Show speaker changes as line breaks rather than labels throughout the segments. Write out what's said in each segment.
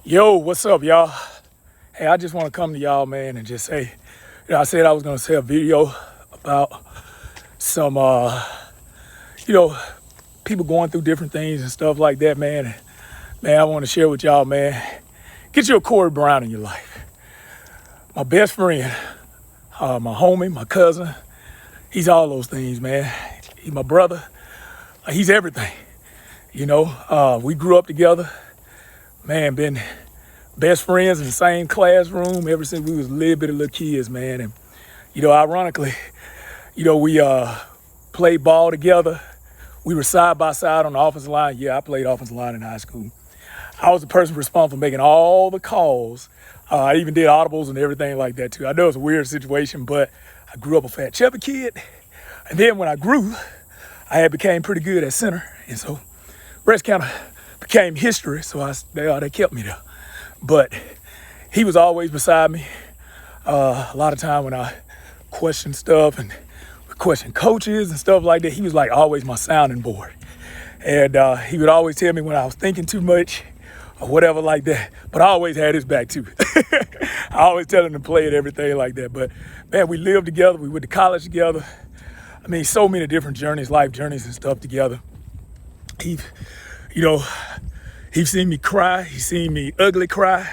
Yo, what's up, y'all? Hey, I just want to come to y'all, man, and just say, I said I was going to say a video about some, you know, people going through different things and stuff like that, man. And, man, I want to share with y'all, man, get you a Corey Brown in your life. My best friend, my homie, my cousin, he's all those things, man. He's my brother. He's everything. We grew up together, man, been best friends in the same classroom ever since we was little kids, man. And, ironically, we played ball together. We were side by side on the offensive line. Yeah, I played offensive line in high school. I was the person responsible for making all the calls. I even did audibles and everything like that too. I know it's a weird situation, but I grew up a fat chubby kid. And then when I grew, I had became pretty good at center. And so breast kind of became history. So they kept me there. But he was always beside me. A lot of time when I questioned stuff and questioned coaches and stuff like that, he was like always my sounding board. And he would always tell me when I was thinking too much or whatever like that. But I always had his back too. I always tell him to play and everything like that. But man, we lived together. We went to college together. I mean, so many different journeys, life journeys and stuff together. He's seen me cry. He's seen me ugly cry.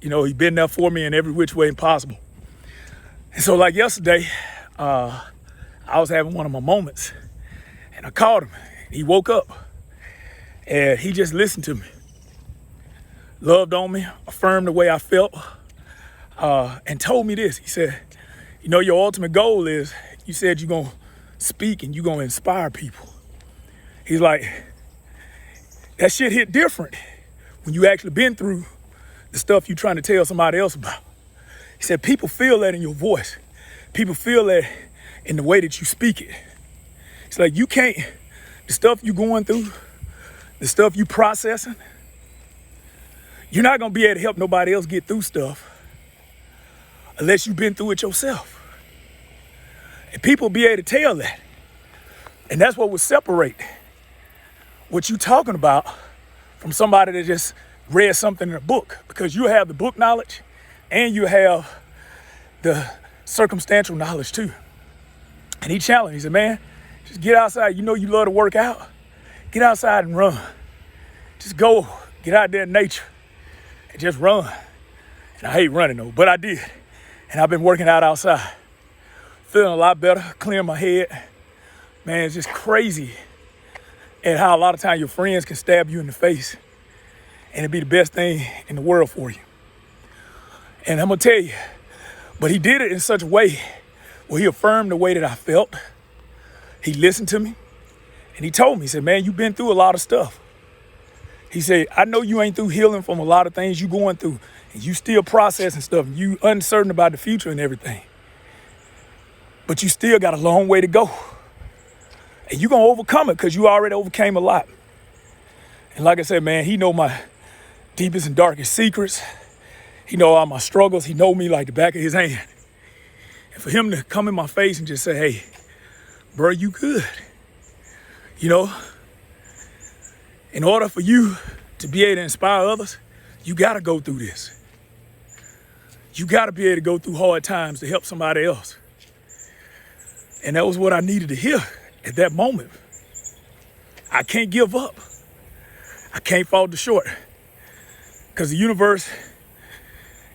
He's been there for me in every which way possible. And so like yesterday, I was having one of my moments and I called him. He woke up and he just listened to me, loved on me, affirmed the way I felt, and told me this. He said, your ultimate goal is, you said you're going to speak and you're going to inspire people. He's like, that shit hit different when you actually been through the stuff you're trying to tell somebody else about. He said, people feel that in your voice. People feel that in the way that you speak it. It's like the stuff you going through, the stuff you processing, you're not going to be able to help nobody else get through stuff unless you've been through it yourself. And people be able to tell that. And that's what would separate what you talking about from somebody that just read something in a book, because you have the book knowledge and you have the circumstantial knowledge too. And he challenged me. He said, man, just get outside. You love to work out. Get outside and run. Just go, get out there in nature and just run. And I hate running though, but I did. And I've been working out outside. Feeling a lot better, clearing my head. Man, it's just crazy at how a lot of times your friends can stab you in the face and it'd be the best thing in the world for you. And I'm gonna tell you, but he did it in such a way where he affirmed the way that I felt. He listened to me and he told me, he said, man, you've been through a lot of stuff. He said, I know you ain't through healing from a lot of things you going through and you still processing stuff and you uncertain about the future and everything. But you still got a long way to go. And you're going to overcome it because you already overcame a lot. And like I said, man, he know my deepest and darkest secrets. He know all my struggles. He know me like the back of his hand. And for him to come in my face and just say, hey, bro, you good. In order for you to be able to inspire others, you got to go through this. You got to be able to go through hard times to help somebody else. And that was what I needed to hear at that moment. I can't give up. I can't fall short. Because the universe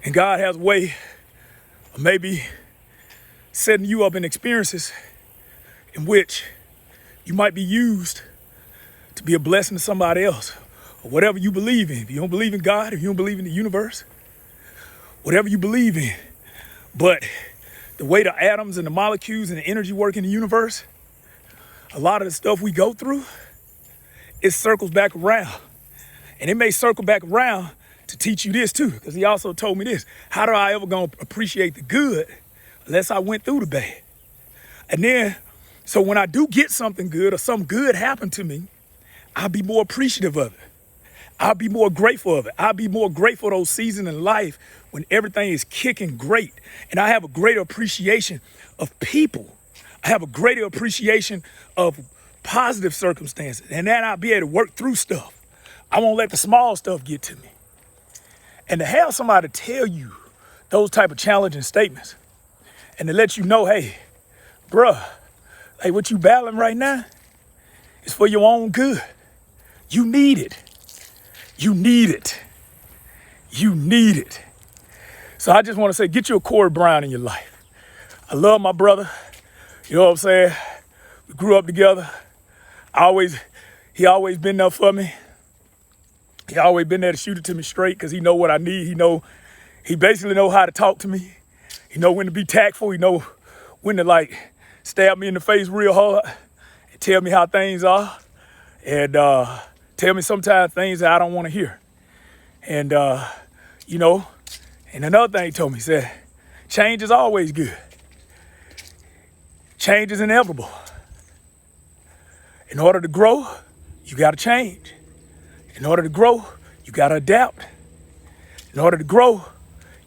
and God has a way of maybe setting you up in experiences in which you might be used to be a blessing to somebody else. Or whatever you believe in. If you don't believe in God, if you don't believe in the universe, whatever you believe in. But the way the atoms and the molecules and the energy work in the universe, a lot of the stuff we go through, it circles back around. And it may circle back around to teach you this too, because he also told me this. How do I ever gonna appreciate the good unless I went through the bad? And then, so when I do get something good or something good happen to me, I'll be more appreciative of it. I'll be more grateful of it. I'll be more grateful for those seasons in life when everything is kicking great. And I have a greater appreciation of people. I have a greater appreciation of positive circumstances. And then I'll be able to work through stuff. I won't let the small stuff get to me. And to have somebody tell you those type of challenging statements and to let you know, hey, bruh, like what you battling right now is for your own good. You need it. You need it. You need it. So I just want to say, get you a Corey Brown in your life. I love my brother. You know what I'm saying? We grew up together. He always been there for me. He always been there to shoot it to me straight because he know what I need. He basically know how to talk to me. He know when to be tactful. He know when to like stab me in the face real hard and tell me how things are. And tell me sometimes things that I don't want to hear. And, and another thing he told me, he said, change is always good. Change is inevitable. In order to grow, you got to change. In order to grow, you got to adapt. In order to grow,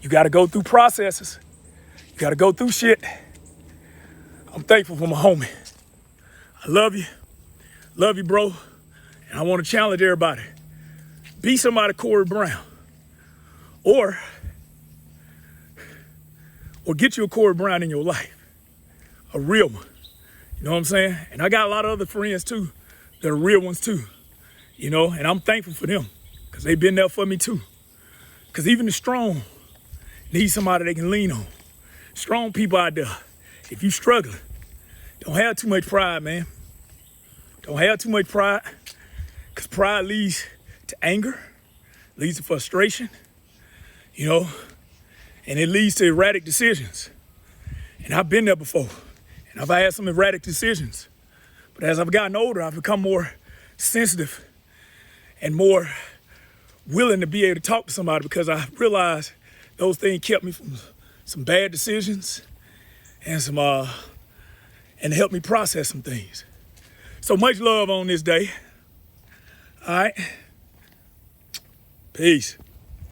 you got to go through processes. You got to go through shit. I'm thankful for my homie. I love you. Love you, bro. And I want to challenge everybody. Be somebody Corey Brown. Or get you a Corey Brown in your life. A real one. You know what I'm saying? And I got a lot of other friends too that are real ones too. You know, and I'm thankful for them because they've been there for me too. Because even the strong need somebody they can lean on. Strong people out there, if you struggling, don't have too much pride, man. Don't have too much pride because pride leads to anger, leads to frustration, you know, and it leads to erratic decisions. And I've been there before, and I've had some erratic decisions. But as I've gotten older, I've become more sensitive and more willing to be able to talk to somebody because I realized those things kept me from some bad decisions and and helped me process some things. So much love on this day. All right. Peace.